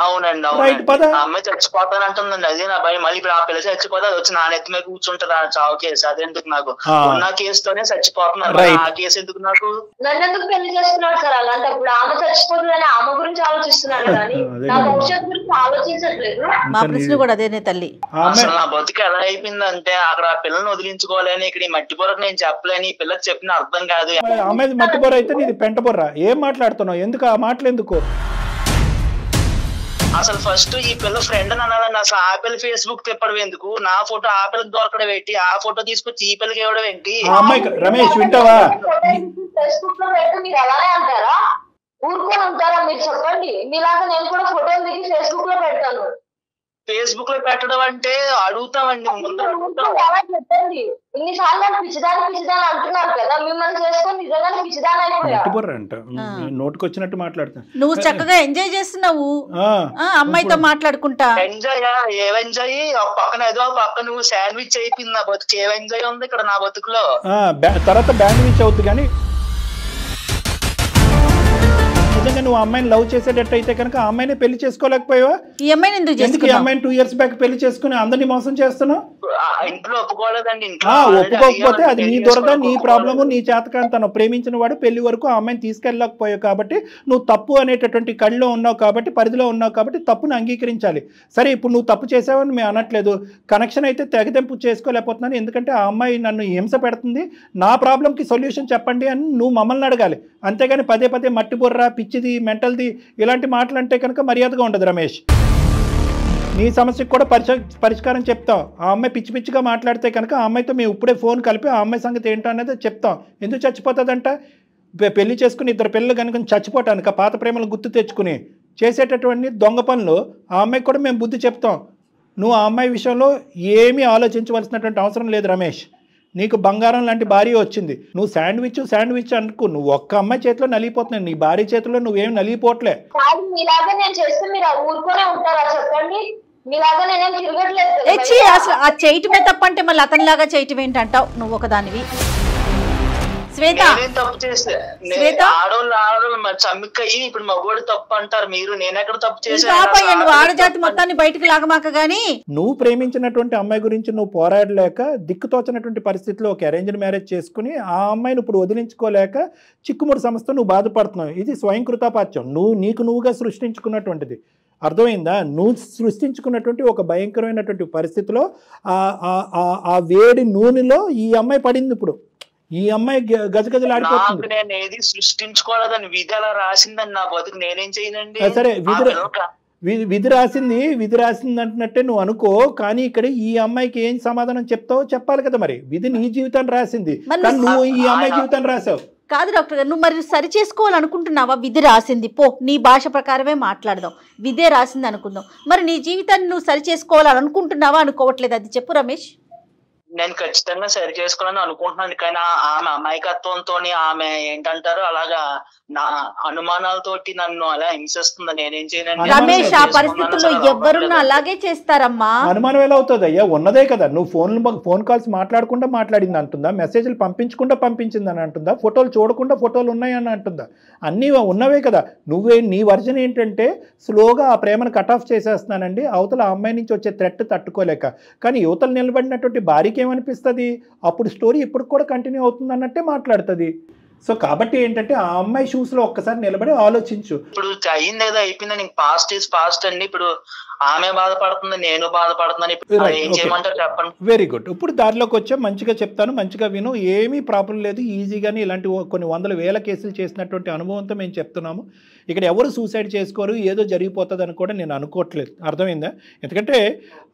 అవునండి, రైట్ పద. అమ్మాయి చచ్చిపోతాను అంటుందండి, అదే నా భయం. మళ్ళీ ఇప్పుడు ఆ పిల్ల చచ్చిపోతే అది వచ్చి నా నెత్తి మీద కూర్చుంటది ఆ చావు కేసు. అదెందుకు నాకు? ఉన్న కేసుతోనే చచ్చిపోతున్నారు, ఆ కేసు ఎందుకు నాకు? నన్ను ఎందుకు పెళ్లి చేస్తున్నాడు సార్? అలాంటప్పుడు ఆమె చచ్చిపోతుందని ఆమె గురించి ఆలోచిస్తున్నాడు కానీ నా భవిష్యత్తు గురించి ఆలోచించట్లేదు. మా ప్రశ్న కూడా అదేనే తల్లి. అసలు నా బతుకు ఎలా అయిపోయిందంటే అక్కడ ఆ పిల్లని వదిలించుకోవాలని, ఇక్కడ ఈ మట్టి బొర్రకు నేను చెప్పలేని, ఈ పిల్లకి చెప్పిన అర్థం కాదు. అమ్మాయి మట్టి బొర్ర అయితే నీది పెంట బొర్ర. ఏం మాట్లాడుతున్నావు? ఎందుకు ఆ మాటలు ఎందుకు? అసలు ఫస్ట్ ఈ పిల్ల ఫ్రెండ్ అని అనాలని, అసలు ఆ పిల్ల ఫేస్బుక్ తిప్పడం ఎందుకు? నా ఫోటో ఆ పిల్లకి దొరకడం ఏంటి? ఆ ఫోటో తీసుకొచ్చి ఈ పిల్లకి ఇవ్వడం ఏంటి? రమేష్ వింటావా? ఫేస్బుక్ లో పెట్టి మీరు అలానే అంటారా? ఊరుకొని ఉంటారా? మీరు చెప్పండి. మీలాగా నేను కూడా ఫోటోలు దిగి ఫేస్బుక్ లో పెడతాను. ఫేస్బుక్ లో పెట్టడం అంటే అడుగుతామండి ముందు. చెప్పండి, ఇన్నిసార్లు నన్ను పిచ్చిదాని అంటున్నారు కదా, మిమ్మల్ని చేసుకొని నిజంగానే పిచ్చిదాని అయిపోయా. నోటుకు వచ్చినట్టు మాట్లాడుతా. నువ్వు చక్కగా ఎంజాయ్ చేస్తున్నావు అమ్మాయితో మాట్లాడుకుంటా. ఎంజాయ్ ఏ ఎంజాయ్? పక్కన ఏదో పక్కన నువ్వు శాండ్విచ్ అయిపోయింది నా బతుకు. ఏ ఎంజాయ్ ఉంది ఇక్కడ నా బతుకులో? తర్వాత బ్యాండ్విచ్ అవుతుంది. కానీ నిజంగా నువ్వు అమ్మాయిని లవ్ చేసేటట్టయితే కనుక ఆ అమ్మాయిని పెళ్లి చేసుకోలేకపోయావా? ఈ అమ్మాయిని ఎందుకు? ఈ అమ్మాయిని 2 years బ్యాక్ పెళ్లి చేసుకుని అందరినీ మోసం చేస్తున్నావు. ఇంట్లో ఒప్పుకోలేదండి. ఒప్పుకోకపోతే అది నీ దురద, నీ ప్రాబ్లము, నీ చేతకాంతనం. ప్రేమించిన వాడు పెళ్లి వరకు ఆ అమ్మాయిని తీసుకెళ్ళకపోయావు కాబట్టి నువ్వు తప్పు అనేటటువంటి కళ్ళలో ఉన్నావు కాబట్టి, పరిధిలో ఉన్నావు కాబట్టి తప్పును అంగీకరించాలి. సరే, ఇప్పుడు నువ్వు తప్పు చేసావని మేము అనట్లేదు. కనెక్షన్ అయితే తెగదెంపు చేసుకోలేకపోతున్నాను, ఎందుకంటే ఆ అమ్మాయి నన్ను హింస పెడుతుంది, నా ప్రాబ్లంకి సొల్యూషన్ చెప్పండి అని నువ్వు మమ్మల్ని అడగాలి. అంతేగాని పదే పదే మట్టి బుర్ర, పిచ్చిది, మెంటల్ది ఇలాంటి మాటలు అంటే కనుక మర్యాదగా ఉండదు రమేష్. నీ సమస్యకు కూడా పరిష్కారం చెప్తాం. ఆ అమ్మాయి పిచ్చి పిచ్చిగా మాట్లాడితే కనుక ఆ అమ్మాయితో మేము ఇప్పుడే ఫోన్ కలిపి ఆ అమ్మాయి సంగతి ఏంటో అనేది చెప్తాం. ఎందుకు చచ్చిపోతుందంట? పెళ్లి చేసుకుని 2 పిల్లలు కనుక చచ్చిపోవటానికి పాత ప్రేమలు గుర్తు తెచ్చుకుని చేసేటటువంటి దొంగ పనులు ఆ అమ్మాయికి కూడా మేము బుద్ధి చెప్తాం. నువ్వు ఆ అమ్మాయి విషయంలో ఏమీ ఆలోచించవలసినటువంటి అవసరం లేదు రమేష్. నీకు బంగారం లాంటి భార్య వచ్చింది. నువ్వు శాండ్విచ్ అనుకో, నువ్వు ఒక్క అమ్మాయి చేతిలో నలిగిపోతున్నావు, నీ భార్య చేతిలో నువ్వేం నలిగిపోవట్లే. అసలు ఆ చేయటమే తప్పంటే మళ్ళీ అతనిలాగా చేయటం ఏంటంటావు నువ్వు ఒకదానివి? శ్వేత, ఆడోళ్ళు చమ్మిక్కయ్యి ఇప్పుడు మగోడు తప్పు అంటారు మీరు. నేనెక్కడ తప్పు చేశాను? నువ్వు ఆడజాతి మొత్తాన్ని బయటకు లాగమాక గానీ. నువ్వు ప్రేమించినటువంటి అమ్మాయి గురించి నువ్వు పోరాడలేక దిక్కుతోచినటువంటి పరిస్థితిలో ఒక అరేంజ్డ్ మ్యారేజ్ చేసుకుని ఆ అమ్మాయిని ఇప్పుడు వదిలించుకోలేక చిక్కుముడి సమస్య నువ్వు బాధపడుతున్నావు. ఇది స్వయంకృతాపాత్యం, నీకు నువ్వుగా సృష్టించుకున్నటువంటిది. అర్థమైందా? నువ్వు సృష్టించుకున్నటువంటి ఒక భయంకరమైనటువంటి పరిస్థితిలో ఆ వేడి నూనెలో ఈ అమ్మాయి పడింది. ఇప్పుడు ఈ అమ్మాయి గజగజలాడిపోతుంది. నేను ఏది సృష్టించుకోలేదని విధి అలా రాసిందని నా బతుకు నేనేం చేయనండి. సరే, విధి రాసింది అంటున్నట్టే నువ్వు అనుకో, కానీ ఇక్కడ ఈ అమ్మాయికి ఏం సమాధానం చెప్తావో చెప్పాలి కదా. మరి విధి నీ జీవితాన్ని రాసింది, కానీ నువ్వు ఈ అమ్మాయి జీవితాన్ని రాసావు. కాదు డాక్టర్ గారు, నువ్వు మరి సరి చేసుకోవాలనుకుంటున్నావా? విధి రాసింది, పో నీ భాష ప్రకారమే మాట్లాడదాం, విధే రాసింది అనుకుందాం. మరి నీ జీవితాన్ని నువ్వు సరి చేసుకోవాలనుకుంటున్నావా, అనుకోవట్లేదు? అది చెప్పు రమేష్. నేను ఖచ్చితంగా సరి చేసుకోవాలని అనుకుంటున్నాను, కానీ ఆమె అమాయకత్వంతో, ఆమె ఏంటంటారు అలాగా నా అనుమానాలతోటి నన్ను అలా హింసిస్తుంది. నేనేం చేయను రమేష్. ఆ పరిస్థితుల్లో ఎవరున్నా అలాగే చేస్తారమ్మా. అనుమానం ఎలా అవుతుంది అయ్యా? ఉన్నదే కదా. నువ్వు ఫోన్ కాల్స్ మాట్లాడకుండా మాట్లాడింది అంటుందా? మెసేజ్లు పంపించకుండా పంపించింది అని అంటుందా? ఫోటోలు చూడకుండా ఫోటోలు ఉన్నాయని అంటుందా? అన్నీ ఉన్నవే కదా. నీ వర్జన్ ఏంటంటే స్లోగా ఆ ప్రేమను కట్ ఆఫ్ చేసేస్తున్నానండి, అవతల ఆ అమ్మాయి నుంచి వచ్చే థ్రెట్ తట్టుకోలేక. కానీ యువతలు నిలబడినటువంటి భార్యకి ఏమనిపిస్తుంది? అప్పుడు స్టోరీ ఇప్పుడు కూడా కంటిన్యూ అవుతుంది అన్నట్టే మాట్లాడుతుంది. సో కాబట్టి ఏంటంటే ఆ అమ్మాయి షూస్ లో ఒక్కసారి నిలబడి ఆలోచించు. ఇప్పుడు అయింది ఏదో అయిపోయిందని, పాస్ట్ ఈజ్ పాస్ట్ అండి. ఇప్పుడు ఆమె బాధపడుతుంది, నేను బాధపడుతున్నాను. ఏం చేయమంటారు చెప్పండి? Very good. ఇప్పుడు దారిలోకి వచ్చా, మంచిగా చెప్తాను, మంచిగా విను. ఏమీ ప్రాబ్లం లేదు, ఈజీగానే ఇలాంటి కొన్ని 100,000 కేసులు చేసినటువంటి అనుభవంతో మేము చెప్తున్నాము. ఇక్కడ ఎవరు సూసైడ్ చేసుకోరు, ఏదో జరిగిపోతుంది అని కూడా నేను అనుకోవట్లేదు. అర్థమైందా? ఎందుకంటే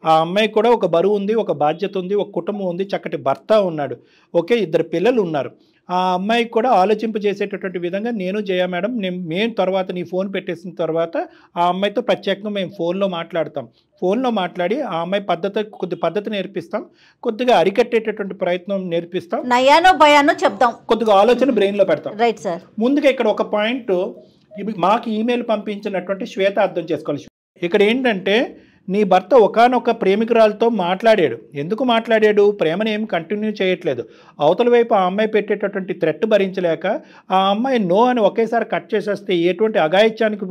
ఆ అమ్మాయి కూడా ఒక బరువు ఉంది, ఒక బాధ్యత ఉంది, ఒక కుటుంబం ఉంది, చక్కటి భర్త ఉన్నాడు, ఓకే, 2 పిల్లలు ఉన్నారు. ఆ అమ్మాయికి కూడా ఆలోచింప చేసేటటువంటి విధంగా నేను జయ మేడం మేము తర్వాత నీ ఫోన్ పెట్టేసిన తర్వాత ఆ అమ్మాయితో ప్రత్యేకంగా మేము ఫోన్లో మాట్లాడతాం. ఫోన్లో మాట్లాడి ఆ అమ్మాయి కొద్ది పద్ధతి నేర్పిస్తాం, కొద్దిగా అరికట్టేటటువంటి ప్రయత్నం నేర్పిస్తాం, నయానో భయానో చెప్తాం, కొద్దిగా ఆలోచన బ్రెయిన్లో పెడతాం. Right sir. ముందుగా ఇక్కడ ఒక పాయింట్, మాకు ఈమెయిల్ పంపించినటువంటి శ్వేత అర్థం చేసుకోవాలి. ఇక్కడ ఏంటంటే నీ భర్త ఒకానొక ప్రేమికురాలతో మాట్లాడాడు. ఎందుకు మాట్లాడాడు? ప్రేమను ఏమి కంటిన్యూ చేయట్లేదు. అవతల వైపు ఆ అమ్మాయి పెట్టేటటువంటి థ్రెట్ భరించలేక ఆ అమ్మాయి నో అని ఒకేసారి కట్ చేసేస్తే ఎటువంటి అఘాయిత్యానికి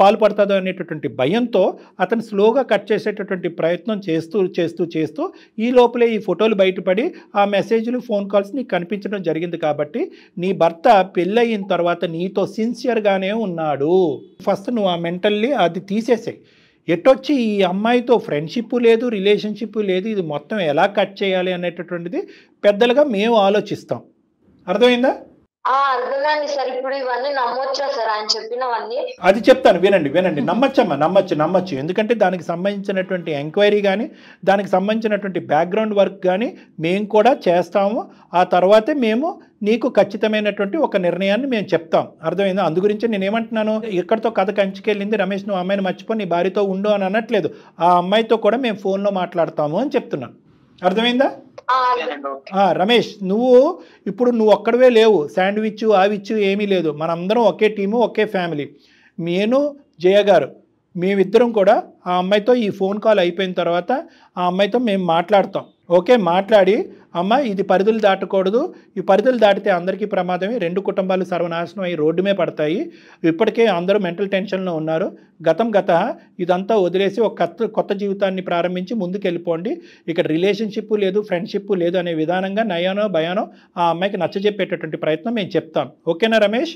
పాల్పడుతుందో అనేటటువంటి భయంతో అతను స్లోగా కట్ చేసేటటువంటి ప్రయత్నం చేస్తూ ఈ లోపలే ఈ ఫోటోలు బయటపడి ఆ మెసేజ్లు, ఫోన్ కాల్స్ నీకు కనిపించడం జరిగింది. కాబట్టి నీ భర్త పెళ్ళయిన తర్వాత నీతో సిన్సియర్గానే ఉన్నాడు. ఫస్ట్ నువ్వు ఆ మెంటల్లీ అది తీసేసాయి. ఎటొచ్చి ఈ అమ్మాయితో ఫ్రెండ్షిప్ లేదు, రిలేషన్షిప్ లేదు, ఇది మొత్తం ఎలా కట్ చేయాలి అనేటటువంటిది పెద్దలుగా మేము ఆలోచిస్తాం. అర్థమైందా? అర్థమైంది సార్. ఇప్పుడు ఇవన్నీ నమ్మొచ్చా సార్ ఆయన చెప్పినవన్నీ? అది చెప్తాను, వినండి. నమ్మచ్చమ్మా, నమ్మచ్చు. ఎందుకంటే దానికి సంబంధించినటువంటి ఎంక్వైరీ కానీ, దానికి సంబంధించినటువంటి బ్యాక్గ్రౌండ్ వర్క్ కానీ మేము కూడా చేస్తాము. ఆ తర్వాతే మేము నీకు ఖచ్చితమైనటువంటి ఒక నిర్ణయాన్ని మేము చెప్తాం. అర్థమైందా? అందు గురించి నేను ఏమంటున్నాను, ఎక్కడితో కథ కంచికెళ్ళింది రమేష్, నువ్వు అమ్మాయిని మర్చిపో, నీ భార్యతో ఉండు అని అనట్లేదు. ఆ అమ్మాయితో కూడా మేము ఫోన్లో మాట్లాడతాము అని చెప్తున్నాను. అర్థమైందా? రమేష్, ఇప్పుడు నువ్వు ఒక్కడవే లేవు. శాండ్విచ్ ఆవిచ్చు ఏమీ లేదు. మనందరం ఒకే టీము, ఒకే ఫ్యామిలీ. నేను జయ గారు మేమిద్దరం కూడా ఆ అమ్మాయితో ఈ ఫోన్ కాల్ అయిపోయిన తర్వాత ఆ అమ్మాయితో మేము మాట్లాడతాం. ఓకే, మాట్లాడి అమ్మ ఇది పరిధులు దాటకూడదు, ఈ పరిధులు దాటితే అందరికీ ప్రమాదమే, 2 కుటుంబాలు సర్వనాశనం అయ్యి రోడ్డుమే పడతాయి, ఇప్పటికే అందరూ మెంటల్ టెన్షన్లో ఉన్నారు, గత ఇదంతా వదిలేసి ఒక కొత్త జీవితాన్ని ప్రారంభించి ముందుకు వెళ్ళిపోండి, ఇక్కడ రిలేషన్షిప్ లేదు, ఫ్రెండ్షిప్ లేదు అనే విధానంగా నయానో భయానో ఆ అమ్మాయికి నచ్చజెప్పేటటువంటి ప్రయత్నం మేము చెప్తాం. ఓకేనా రమేష్?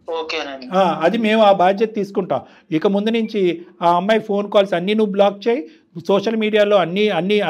ఓకేనండి. అది మేము ఆ బాధ్యత తీసుకుంటాం. ఇక ముందు నుంచి ఆ అమ్మాయి ఫోన్ కాల్స్ అన్నీ నువ్వు బ్లాక్ చేయి, సోషల్ మీడియాలో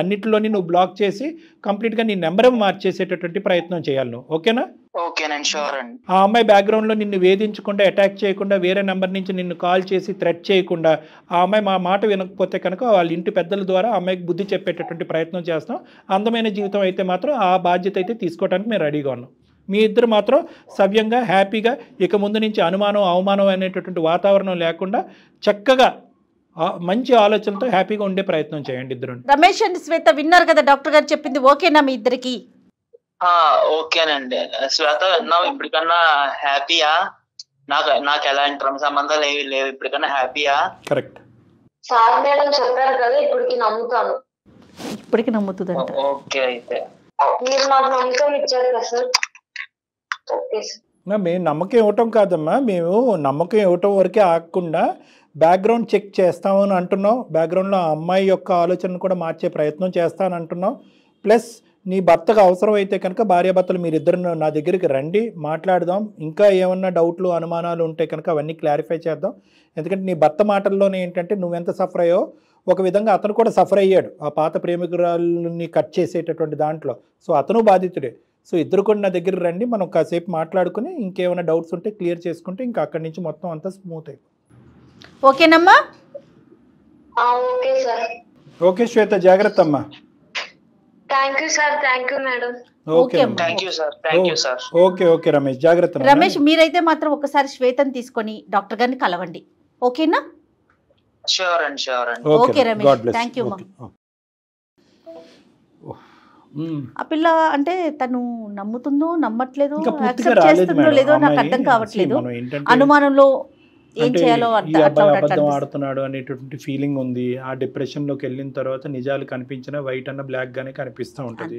అన్నిటిలోని నువ్వు బ్లాక్ చేసి కంప్లీట్గా నీ నెంబర్ మార్చేసేటటువంటి ప్రయత్నం చేయాలి నువ్వు. ఓకేనా? ఓకేనండి, షూర్ అండి. ఆ అమ్మాయి బ్యాక్గ్రౌండ్లో నిన్ను వేధించకుండా, అటాక్ చేయకుండా, వేరే నెంబర్ నుంచి నిన్ను కాల్ చేసి థ్రెట్ చేయకుండా, ఆ అమ్మాయి మా మాట వినకపోతే కనుక వాళ్ళ ఇంటి పెద్దల ద్వారా ఆ అమ్మాయికి బుద్ధి చెప్పేటటువంటి ప్రయత్నం చేస్తాం. అందమైన జీవితం అయితే మాత్రం ఆ బాధ్యత అయితే తీసుకోవడానికి మేము రెడీగా ఉన్నాం. మీ ఇద్దరు మాత్రం సవ్యంగా హ్యాపీగా ఇక ముందు నుంచి అనుమానం అవమానం అనేటటువంటి వాతావరణం లేకుండా చక్కగా మంచి ఆలోచనలతో హ్యాపీగా ఉండే ప్రయత్నం చేయండి ఇద్దరు. రమేష్ అండ్ శ్వేత విన్నారు కదా డాక్టర్ గారు చెప్పింది, ఓకేనా మీ ఇద్దరికి? ఓకేనండి. శ్వేత విన్నావు, ఇప్పటికన్నా హ్యాపీయా? నాకు ఎలాంటి సంబంధాలు ఏవి లేవు, ఇప్పటికన్నా హ్యాపీయా? కరెక్ట్. సార్ మేడం చెప్పారు కదా, ఇప్పటికి నమ్ముతాను. ఇప్పటికి నమ్ముతుందంట. ఓకే, అయితే మీరు నాకు నమ్మకం ఇచ్చారు కదా సార్. Okay sir. మేము నమ్మకం ఇవ్వటం కాదమ్మా, మేము నమ్మకం ఇవ్వటం వరకే ఆగకుండా బ్యాక్గ్రౌండ్ చెక్ చేస్తామని అంటున్నాం, బ్యాక్గ్రౌండ్లో ఆ అమ్మాయి యొక్క ఆలోచనను కూడా మార్చే ప్రయత్నం చేస్తానని అంటున్నాం. ప్లస్ నీ భర్తకు అవసరం అయితే కనుక భార్యాభర్తలు మీరిద్దరు నా దగ్గరికి రండి, మాట్లాడదాం, ఇంకా ఏమన్నా డౌట్లు అనుమానాలు ఉంటే కనుక అవన్నీ క్లారిఫై చేద్దాం. ఎందుకంటే నీ భర్త మాటల్లోనే ఏంటంటే నువ్వెంత సఫర్ అయ్యో ఒక విధంగా అతను కూడా సఫర్ అయ్యాడు ఆ పాత ప్రేమికురాలని కట్ చేసేటటువంటి దాంట్లో. సో అతను బాధితుడే. సో ఇద్దరు కూడా నా దగ్గర రండి, మనం కాసేపు మాట్లాడుకుని ఇంకేమైనా డౌట్స్ ఉంటే క్లియర్ చేసుకుంటే ఇంకా అక్కడి నుంచి మొత్తం అంతా స్మూత్ అయిపోతుంది. ఓకేనమ్మా? Okay sir. ఓకే శ్వేత, జాగ్రత్త అమ్మా. Thank you sir. Thank you madam. Okay thank you sir. Thank you sir. Okay Ramesh, జాగ్రత్త. రమేష్ మీరైతే మాత్రం ఒకసారి శ్వేతని తీసుకొని డాక్టర్ గారిని కలవండి, ఓకేనా? షూర్ అండి, షూర్ అండి. Okay Ramesh, thank you. ఆ పిల్ల అంటే తను నమ్ముతుందో నమ్మట్లేదో, యాక్సెప్ట్ చేస్తుందో లేదో నాకు అర్థం కావట్లేదు. అనుమానంలో ఏం చేయాలో అబద్ధం ఆడుతున్నాడు అనేటువంటి ఫీలింగ్ ఉంది. ఆ డిప్రెషన్ లోకి వెళ్ళిన తర్వాత నిజాలు కనిపించిన వైట్ అన్న బ్లాక్ గానే కనిపిస్తూ ఉంటుంది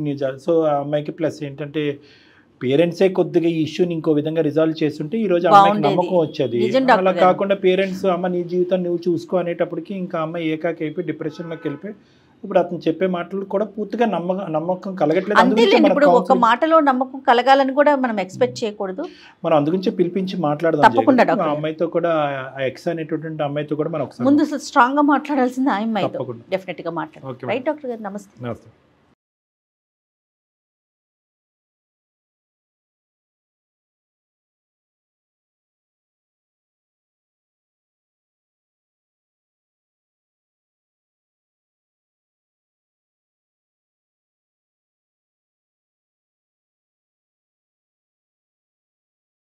నిజాలు. సో ఆ అమ్మాయికి ప్లస్ ఏంటంటే పేరెంట్సే కొద్దిగా ఈ ఇష్యూని ఇంకో విధంగా రిజాల్వ్ చేస్తుంటే ఈ రోజు అమ్మాయికి నమ్మకం వచ్చేది. అలా కాకుండా పేరెంట్స్ అమ్మ నీ జీవితం నువ్వు చూసుకో అనేటప్పటికి ఇంకా అమ్మాయి ఏకాకి అయిపోయి డిప్రెషన్లోకి వెళ్ళిపోయి ఇప్పుడు అతను చెప్పే మాటలు కూడా పూర్తిగా నమ్మకం కలగట్లేదు. ఇప్పుడు ఒక మాటలో నమ్మకం కలగాలని కూడా మనం ఎక్స్పెక్ట్ చేయకూడదు. మనం అందుగురించి పిలిపించి మాట్లాడదాం తప్పకుండా. అమ్మాయితో కూడా ఎక్స్ అనేటువంటి అమ్మాయితో కూడా మనం ముందు స్ట్రాంగ్ గా మాట్లాడాల్సింది ఆ అమ్మాయితో. డెఫినెట్ గా మాట్లాడాలి. రైట్ డాక్టర్ గారు, నమస్తే.